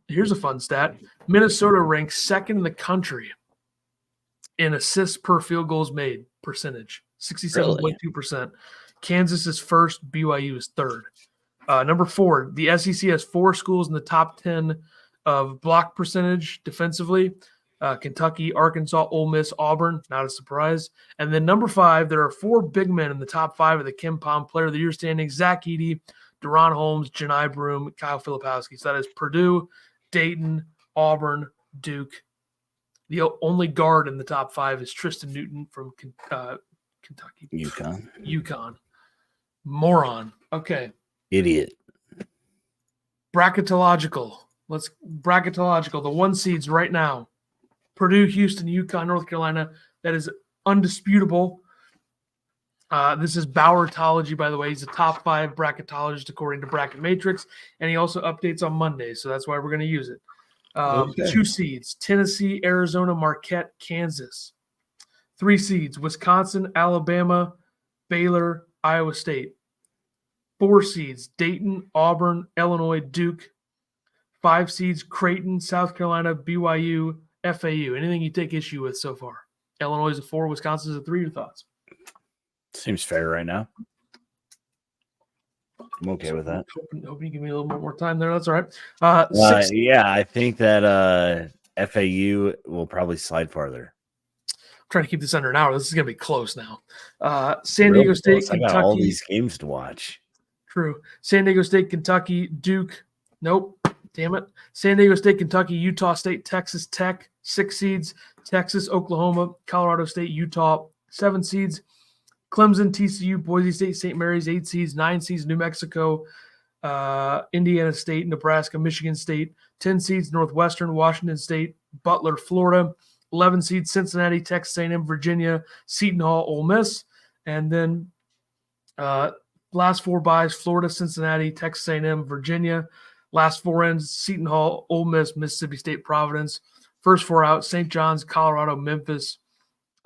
Here's a fun stat. Minnesota ranks second in the country in assists per field goals made percentage, 67.2%. Kansas is first, BYU is third. Number 4, the SEC has 4 schools in the top 10 of block percentage defensively. Kentucky, Arkansas, Ole Miss, Auburn, not a surprise. And then number 5, there are 4 big men in the top 5 of the Kim Pom Player of the Year standings: Zach Edey, Deron Holmes, Janai Broom, Kyle Filipowski. So that is Purdue, Dayton, Auburn, Duke. The only guard in the top 5 is Tristan Newton from Kentucky. UConn. Moron. Okay. Idiot. Bracketological. The 1 seeds right now: Purdue, Houston, UConn, North Carolina. That is undisputable. This is Bowertology, by the way. He's a top 5 bracketologist according to Bracket Matrix, and he also updates on Mondays, so that's why we're going to use it. 2 seeds: Tennessee, Arizona, Marquette, Kansas. 3 seeds: Wisconsin, Alabama, Baylor, Iowa State. 4 seeds: Dayton, Auburn, Illinois, Duke. 5 seeds: Creighton, South Carolina, BYU, FAU. Anything you take issue with so far? Illinois is a 4, Wisconsin is a 3. Your thoughts? Seems fair right now. I'm okay with that. Hoping you give me a little bit more time there. That's all right. Yeah, I think that FAU will probably slide farther. I'm trying to keep this under an hour. This is going to be close now. San Diego State, Kentucky. I got all these games to watch. True. San Diego State, Kentucky, Duke. Nope. Damn it. San Diego State, Kentucky, Utah State, Texas Tech. 6 seeds: Texas, Oklahoma, Colorado State, Utah. 7 seeds: Clemson, TCU, Boise State, St. Mary's. 8 seeds: 9 seeds: New Mexico, Indiana State, Nebraska, Michigan State. 10 seeds: Northwestern, Washington State, Butler, Florida. 11 seeds: Cincinnati, Texas A&M, Virginia, Seton Hall, Ole Miss. And then last 4 byes: Florida, Cincinnati, Texas A&M, Virginia. Last 4 ends: Seton Hall, Ole Miss, Mississippi State, Providence. First 4 out: St. John's, Colorado, Memphis,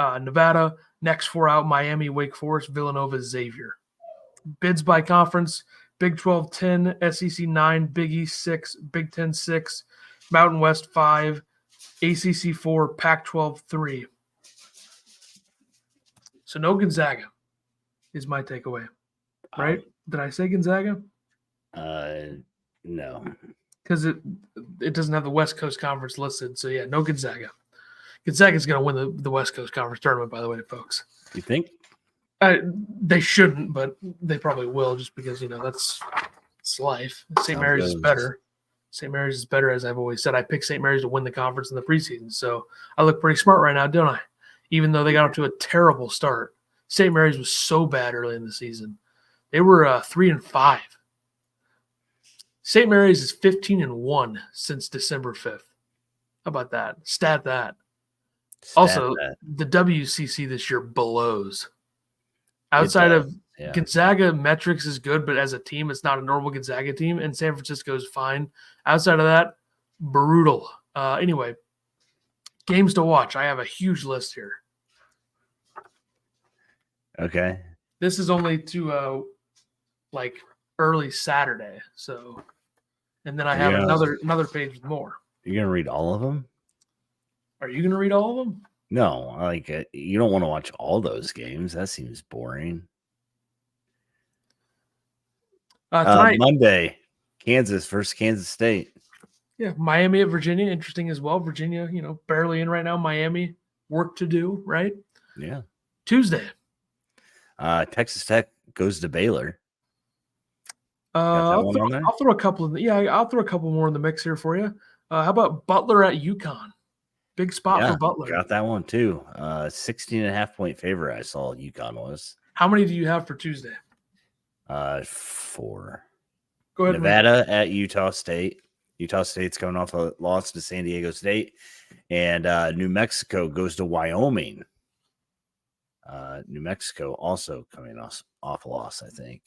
Nevada. Next 4 out: Miami, Wake Forest, Villanova, Xavier. Bids by conference: Big 12 10, SEC 9, Big East 6, Big 10 6, Mountain West 5, ACC 4, Pac-12 3. So no Gonzaga is my takeaway, right? Did I say Gonzaga? No. Because it doesn't have the West Coast Conference listed. So, yeah, no Gonzaga. Gonzaga's going to win the West Coast Conference tournament, by the way, folks. You think? They shouldn't, but they probably will just because, that's life. St. Mary's is better. St. Mary's is better, as I've always said. I picked St. Mary's to win the conference in the preseason, so I look pretty smart right now, don't I? Even though they got off to a terrible start. St. Mary's was so bad early in the season. They were 3-5. St. Mary's is 15-1 since December 5th. How about that? Stat that. The WCC this year blows. Outside of Gonzaga, metrics is good, but as a team, it's not a normal Gonzaga team, and San Francisco is fine. Outside of that, brutal. Anyway, games to watch. I have a huge list here. Okay. This is only to early Saturday, so, and then I have another page with more. You're gonna read all of them? Are you gonna read all of them? No, you don't want to watch all those games. That seems boring. Tonight, Monday, Kansas versus Kansas State. Yeah, Miami at Virginia, interesting as well. Virginia, barely in right now. Miami, work to do, right? Yeah. Tuesday. Texas Tech goes to Baylor. I'll throw a couple more in the mix here for you. How about Butler at UConn? Big spot for Butler. Got that one too. 16.5 point favorite. I saw UConn was. How many do you have for Tuesday? 4. Go ahead. Nevada at Utah State. Utah State's coming off a loss to San Diego State, and New Mexico goes to Wyoming. New Mexico also coming off a loss, I think.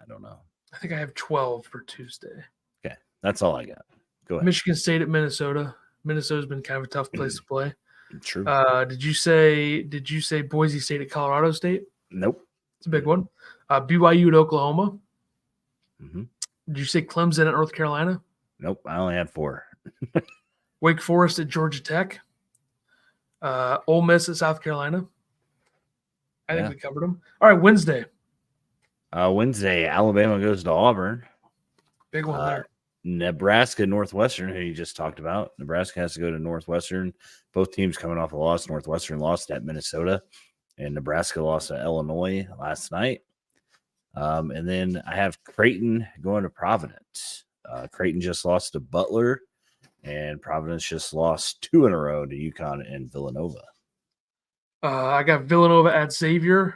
I don't know. I think I have 12 for Tuesday. Okay, that's all I got. Go ahead. Michigan State at Minnesota. Minnesota's been kind of a tough place to play. True. Did you say Boise State at Colorado State? Nope. It's a big one. BYU at Oklahoma. Mm-hmm. Did you say Clemson at North Carolina? Nope, I only had 4. Wake Forest at Georgia Tech. Ole Miss at South Carolina. I think we covered them. All right, Wednesday. Wednesday, Alabama goes to Auburn. Big one there. Nebraska, Northwestern, who you just talked about. Nebraska has to go to Northwestern. Both teams coming off a loss. Northwestern lost at Minnesota, and Nebraska lost to Illinois last night. And then I have Creighton going to Providence. Creighton just lost to Butler, and Providence just lost 2 in a row to UConn and Villanova. I got Villanova at Xavier.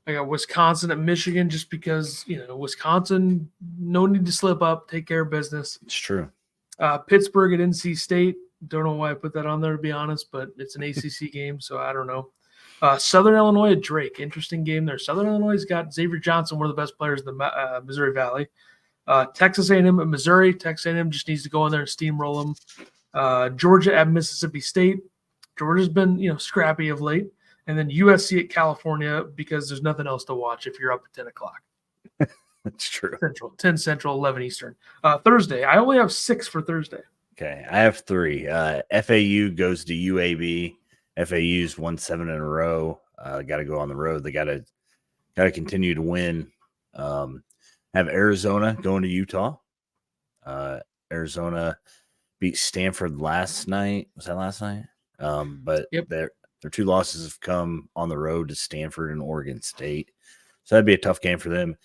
I got Wisconsin at Michigan just because, Wisconsin, no need to slip up, take care of business. It's true. Pittsburgh at NC State. Don't know why I put that on there, to be honest, but it's an ACC game, so I don't know. Southern Illinois at Drake. Interesting game there. Southern Illinois has got Xavier Johnson, one of the best players in the Missouri Valley. Texas A&M at Missouri. Texas A&M just needs to go in there and steamroll them. Georgia at Mississippi State. Georgia's been, scrappy of late. And then USC at California because there's nothing else to watch if you're up at 10 o'clock. That's true. Central, 10 Central, 11 Eastern. Thursday. I only have 6 for Thursday. Okay, I have 3. FAU goes to UAB. FAU's won 7 in a row. Got to go on the road. They got to continue to win. Have Arizona going to Utah. Arizona beat Stanford last night. Was that last night? But yep. Their 2 losses have come on the road to Stanford and Oregon State. So that'd be a tough game for them.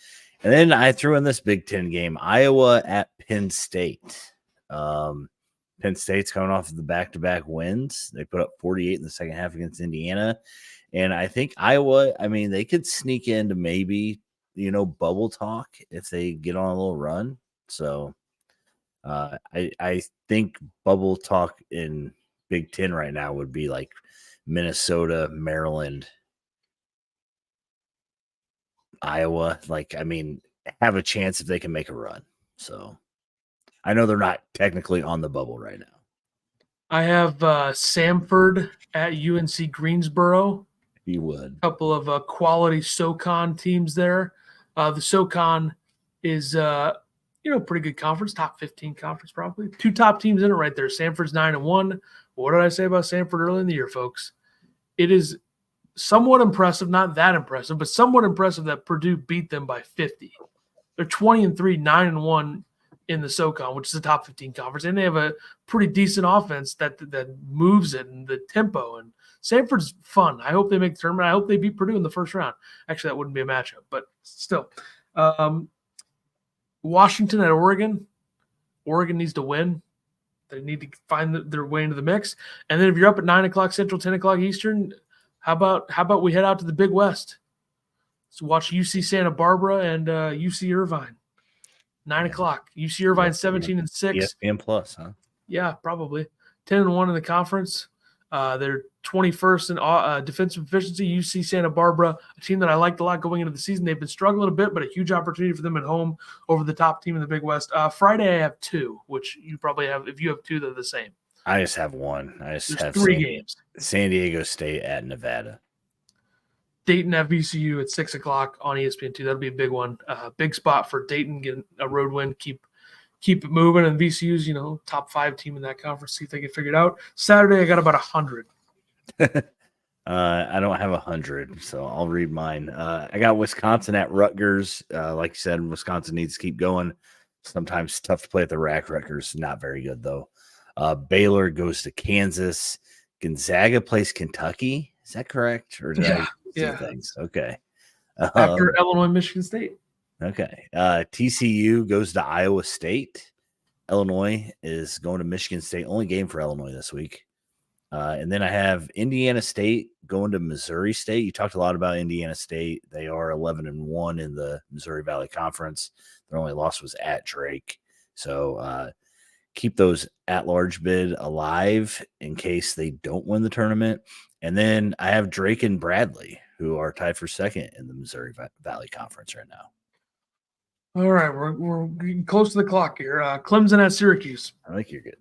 And then I threw in this Big Ten game, Iowa at Penn State. Penn State's coming off of the back-to-back wins. They put up 48 in the second half against Indiana. And I think Iowa, they could sneak into maybe, bubble talk if they get on a little run. So I think bubble talk in Big Ten right now would be like Minnesota, Maryland, Iowa. Have a chance if they can make a run. So I know they're not technically on the bubble right now. I have Samford at UNC Greensboro. You would. A couple of quality SoCon teams there. The SoCon is, pretty good conference, top 15 conference probably. 2 top teams in it right there. Samford's 9-1. What did I say about Samford early in the year, folks? It is somewhat impressive, not that impressive, but somewhat impressive that Purdue beat them by 50. They're 20-3, 9-1 in the SoCon, which is the top 15 conference, and they have a pretty decent offense that moves it and the tempo. And Samford's fun. I hope they make the tournament. I hope they beat Purdue in the first round. Actually, that wouldn't be a matchup, but still. Washington at Oregon. Oregon needs to win. They need to find their way into the mix. And then if you're up at 9 o'clock Central, 10 o'clock Eastern, how about we head out to the Big West? So watch UC Santa Barbara and UC Irvine. 9 o'clock. UC Irvine 17-6. ESPN Plus, huh? Yeah, probably 10-1 in the conference. They're 21st in defensive efficiency. UC Santa Barbara, a team that I liked a lot going into the season. They've been struggling a bit, but a huge opportunity for them at home over the top team in the Big West. Friday, I have 2, which you probably have. If you have 2, they're the same. I just have 1. There's have 3 games. San Diego State at Nevada. Dayton at VCU at 6 o'clock on ESPN2. That'll be a big one. Big spot for Dayton, getting a road win, keep it moving. And VCU's, top 5 team in that conference. See if they can figure it out. Saturday, I got about 100. I don't have 100, so I'll read mine. I got Wisconsin at Rutgers. Like you said, Wisconsin needs to keep going. Sometimes tough to play at the rack. Rutgers not very good though. Baylor goes to Kansas. Gonzaga plays Kentucky. Is that correct? Or did I see things? Okay. After Illinois, Michigan State. Okay. TCU goes to Iowa State. Illinois is going to Michigan State. Only game for Illinois this week. And then I have Indiana State going to Missouri State. You talked a lot about Indiana State. They are 11-1 in the Missouri Valley Conference. Their only loss was at Drake. So keep those at-large bid alive in case they don't win the tournament. And then I have Drake and Bradley, who are tied for second in the Missouri Valley Conference right now. All right, we're getting close to the clock here. Clemson at Syracuse. I think you're good.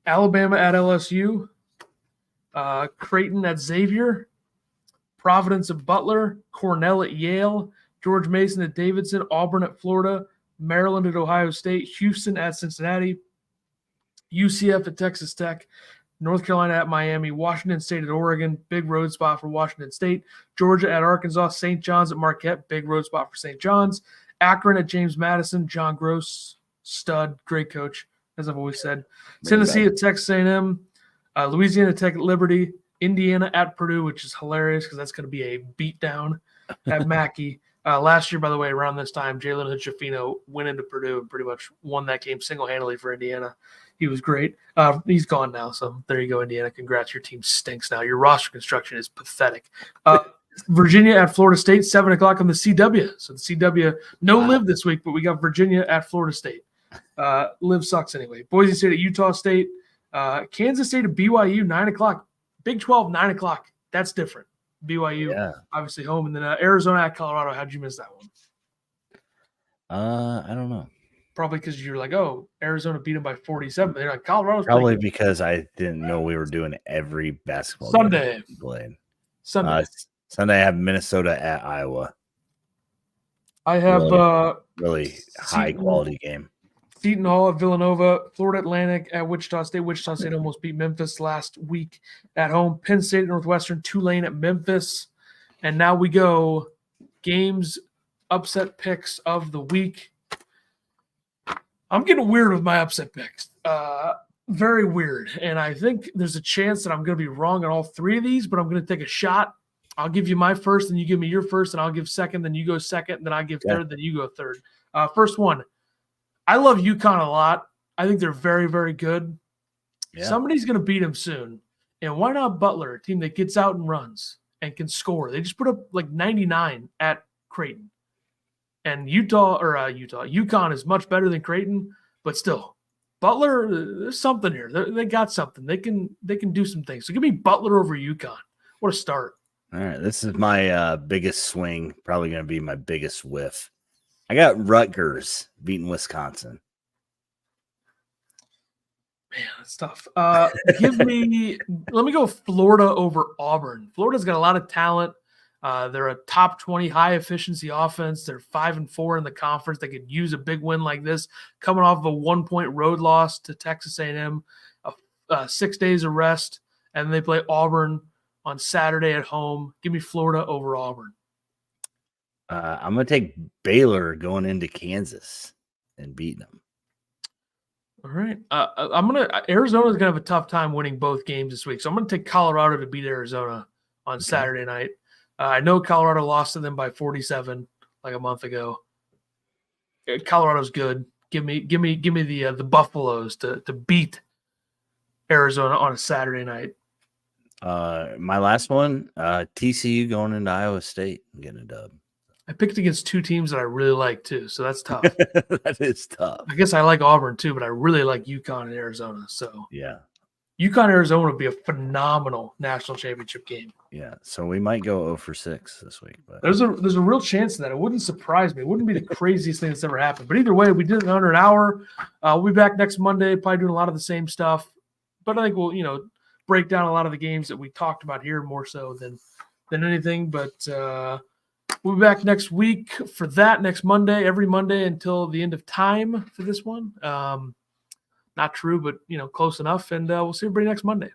Alabama at LSU. Creighton at Xavier. Providence at Butler. Cornell at Yale. George Mason at Davidson. Auburn at Florida. Maryland at Ohio State, Houston at Cincinnati, UCF at Texas Tech, North Carolina at Miami, Washington State at Oregon, big road spot for Washington State, Georgia at Arkansas, St. John's at Marquette, big road spot for St. John's, Akron at James Madison, John Gross, stud, great coach, as I've always said, Tennessee at Texas A&M, Louisiana Tech at Liberty, Indiana at Purdue, which is hilarious because that's going to be a beatdown at Mackey. Last year, by the way, around this time, Jalen Hood-Schifino went into Purdue and pretty much won that game single-handedly for Indiana. He was great. He's gone now, so there you go, Indiana. Congrats. Your team stinks now. Your roster construction is pathetic. Virginia at Florida State, 7 o'clock on the CW. So the CW, no Live this week, but we got Virginia at Florida State. Live sucks anyway. Boise State at Utah State. Kansas State at BYU, 9 o'clock. Big 12, 9 o'clock. That's different. BYU, obviously home. And then Arizona at Colorado. How'd you miss that one? I don't know. Probably because you're like, oh, Arizona beat them by 47. They're like, Colorado's probably because I didn't know we were doing every basketball Sunday. Game played. Sunday I have Minnesota at Iowa. I have really high quality game. Seton Hall at Villanova, Florida Atlantic at Wichita State. Wichita State almost beat Memphis last week at home. Penn State at Northwestern, Tulane at Memphis. And now we go games, upset picks of the week. I'm getting weird with my upset picks. Very weird. And I think there's a chance that I'm going to be wrong on all three of these, but I'm going to take a shot. I'll give you my first, and you give me your first, and I'll give second, then you go second, then I give third, then you go third. First one. I love UConn a lot. I think they're very, very good. Yeah. Somebody's going to beat them soon. And why not Butler, a team that gets out and runs and can score? They just put up like 99 at Creighton. And UConn is much better than Creighton, but still, Butler, there's something here. They got something. They can do some things. So give me Butler over UConn. What a start. All right, this is my biggest swing, probably going to be my biggest whiff. I got Rutgers beating Wisconsin. Man, that's tough. Let me go Florida over Auburn. Florida's got a lot of talent. They're a top 20 high efficiency offense. They're 5-4 in the conference. They could use a big win like this, coming off of a 1-point road loss to Texas A&M, 6 days of rest, and they play Auburn on Saturday at home. Give me Florida over Auburn. I'm going to take Baylor going into Kansas and beating them. All right. Arizona's going to have a tough time winning both games this week. So I'm going to take Colorado to beat Arizona on Saturday night. I know Colorado lost to them by 47 like a month ago. Colorado's good. Give me the Buffaloes to beat Arizona on a Saturday night. My last one, TCU going into Iowa State and getting a dub. I picked against two teams that I really like too, so that's tough. That is tough. I guess I like Auburn too, but I really like UConn and Arizona. So yeah, UConn Arizona would be a phenomenal national championship game. Yeah, so we might go 0 for 6 this week. But there's a real chance of that. It wouldn't surprise me. It wouldn't be the craziest thing that's ever happened. But either way, we did it in under an hour. We'll be back next Monday, probably doing a lot of the same stuff. But I think we'll break down a lot of the games that we talked about here more so than anything. But we'll be back next week for that, next Monday, every Monday until the end of time for this one. Not true, but close enough. And we'll see everybody next Monday.